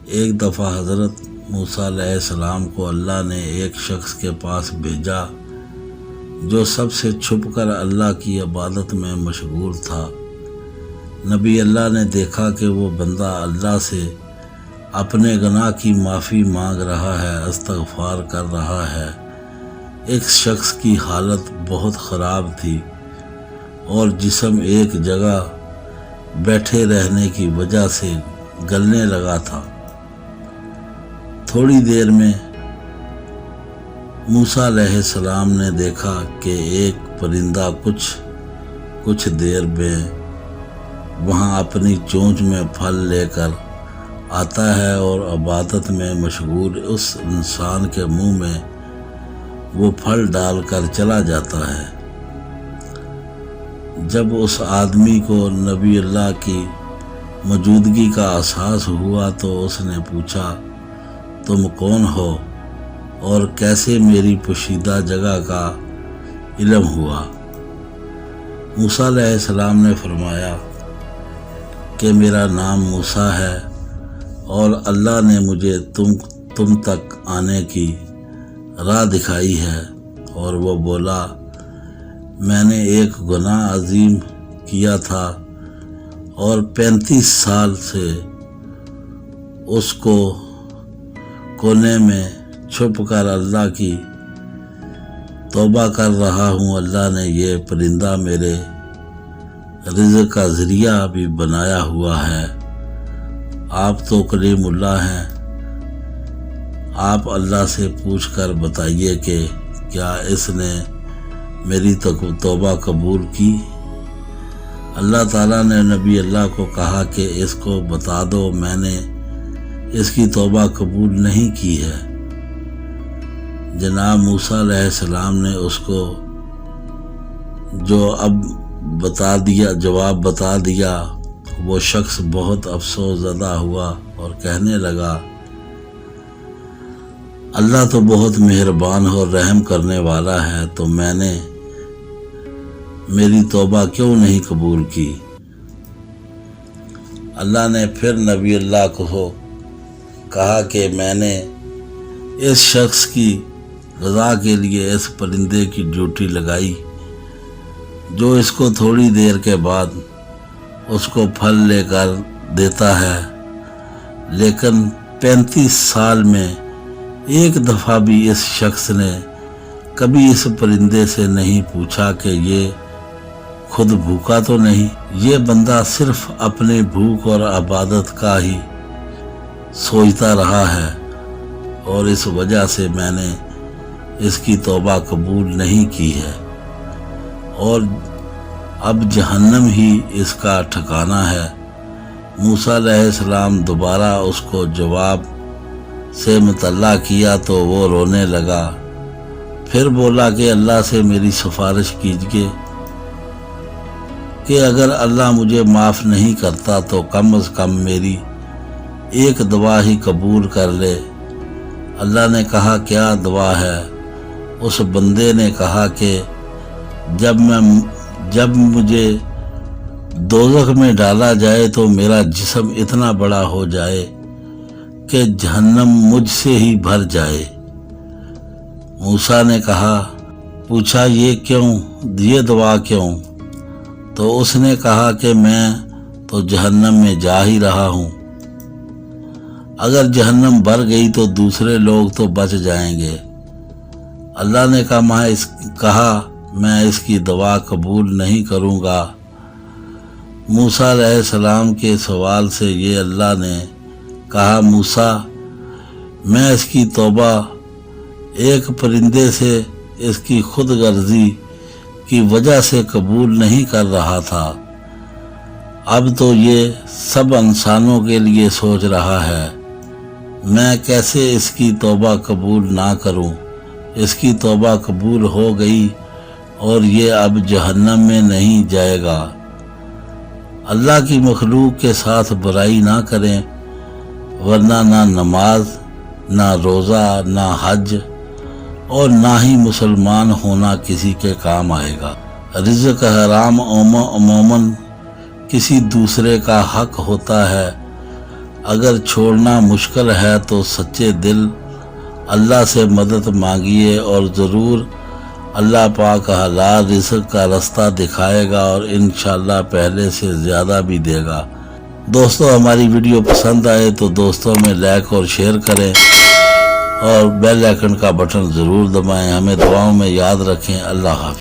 ایک دفعہ حضرت موسیٰ علیہ السلام کو اللہ نے ایک شخص کے پاس بھیجا جو سب سے چھپ کر اللہ کی عبادت میں مشغول تھا۔ نبی اللہ نے دیکھا کہ وہ بندہ اللہ سے اپنے گناہ کی معافی مانگ رہا ہے، استغفار کر رہا ہے۔ ایک شخص کی حالت بہت خراب تھی اور جسم ایک جگہ بیٹھے رہنے کی وجہ سے گلنے لگا تھا۔ تھوڑی دیر میں موسیٰ علیہ السلام نے دیکھا کہ ایک پرندہ کچھ دیر میں وہاں اپنی چونچ میں پھل لے کر آتا ہے اور عبادت میں مشغول اس انسان کے منہ میں وہ پھل ڈال کر چلا جاتا ہے۔ جب اس آدمی کو نبی اللہ کی موجودگی کا احساس ہوا تو اس نے پوچھا، تم کون ہو اور کیسے میری پوشیدہ جگہ کا علم ہوا؟ موسیٰ علیہ السلام نے فرمایا کہ میرا نام موسیٰ ہے اور اللہ نے مجھے تم تک آنے کی راہ دکھائی ہے۔ اور وہ بولا، میں نے ایک گناہ عظیم کیا تھا اور 35 سال سے اس کو کونے میں چھپ کر اللہ کی توبہ کر رہا ہوں۔ اللہ نے یہ پرندہ میرے رزق کا ذریعہ بھی بنایا ہوا ہے۔ آپ تو کلیم اللہ ہیں، آپ اللہ سے پوچھ کر بتائیے کہ کیا اس نے میری توبہ قبول کی؟ اللہ تعالیٰ نے نبی اللہ کو کہا کہ اس کو بتا دو میں نے اس کی توبہ قبول نہیں کی ہے۔ جناب موسیٰ علیہ السلام نے اس کو جو جواب بتا دیا، وہ شخص بہت افسوس زدہ ہوا اور کہنے لگا، اللہ تو بہت مہربان اور رحم کرنے والا ہے، تو میں نے میری توبہ کیوں نہیں قبول کی؟ اللہ نے پھر نبی اللہ کو کہا کہ میں نے اس شخص کی غذا کے لیے اس پرندے کی ڈیوٹی لگائی جو اس کو تھوڑی دیر کے بعد اس کو پھل لے کر دیتا ہے، لیکن 35 سال میں ایک دفعہ بھی اس شخص نے کبھی اس پرندے سے نہیں پوچھا کہ یہ خود بھوکا تو نہیں۔ یہ بندہ صرف اپنے بھوک اور عبادت کا ہی سوچتا رہا ہے اور اس وجہ سے میں نے اس کی توبہ قبول نہیں کی ہے اور اب جہنم ہی اس کا ٹھکانہ ہے۔ موسیٰ علیہ السلام دوبارہ اس کو جواب سے مطلع کیا تو وہ رونے لگا، پھر بولا کہ اللہ سے میری سفارش کیجیے کہ اگر اللہ مجھے معاف نہیں کرتا تو کم از کم میری ایک دعا ہی قبول کر لے۔ اللہ نے کہا، کیا دعا ہے؟ اس بندے نے کہا کہ جب مجھے دوزخ میں ڈالا جائے تو میرا جسم اتنا بڑا ہو جائے کہ جہنم مجھ سے ہی بھر جائے۔ موسیٰ نے پوچھا یہ دعا کیوں؟ تو اس نے کہا کہ میں تو جہنم میں جا ہی رہا ہوں، اگر جہنم بھر گئی تو دوسرے لوگ تو بچ جائیں گے۔ اللہ نے کہا میں اس کی دعا قبول نہیں کروں گا۔ موسیٰ علیہ السلام کے سوال سے یہ اللہ نے کہا، موسیٰ میں اس کی توبہ ایک پرندے سے اس کی خود غرضی کی وجہ سے قبول نہیں کر رہا تھا، اب تو یہ سب انسانوں کے لیے سوچ رہا ہے، میں کیسے اس کی توبہ قبول نہ کروں؟ اس کی توبہ قبول ہو گئی اور یہ اب جہنم میں نہیں جائے گا۔ اللہ کی مخلوق کے ساتھ برائی نہ کریں، ورنہ نہ نماز، نہ روزہ، نہ حج اور نہ ہی مسلمان ہونا کسی کے کام آئے گا۔ رزق حرام عموماً کسی دوسرے کا حق ہوتا ہے، اگر چھوڑنا مشکل ہے تو سچے دل اللہ سے مدد مانگیے، اور ضرور اللہ پاک حلال رزق کا راستہ دکھائے گا اور انشاءاللہ پہلے سے زیادہ بھی دے گا۔ دوستو، ہماری ویڈیو پسند آئے تو دوستوں میں لائک اور شیئر کریں اور بیل آئیکن کا بٹن ضرور دبائیں۔ ہمیں دعاؤں میں یاد رکھیں۔ اللہ حافظ۔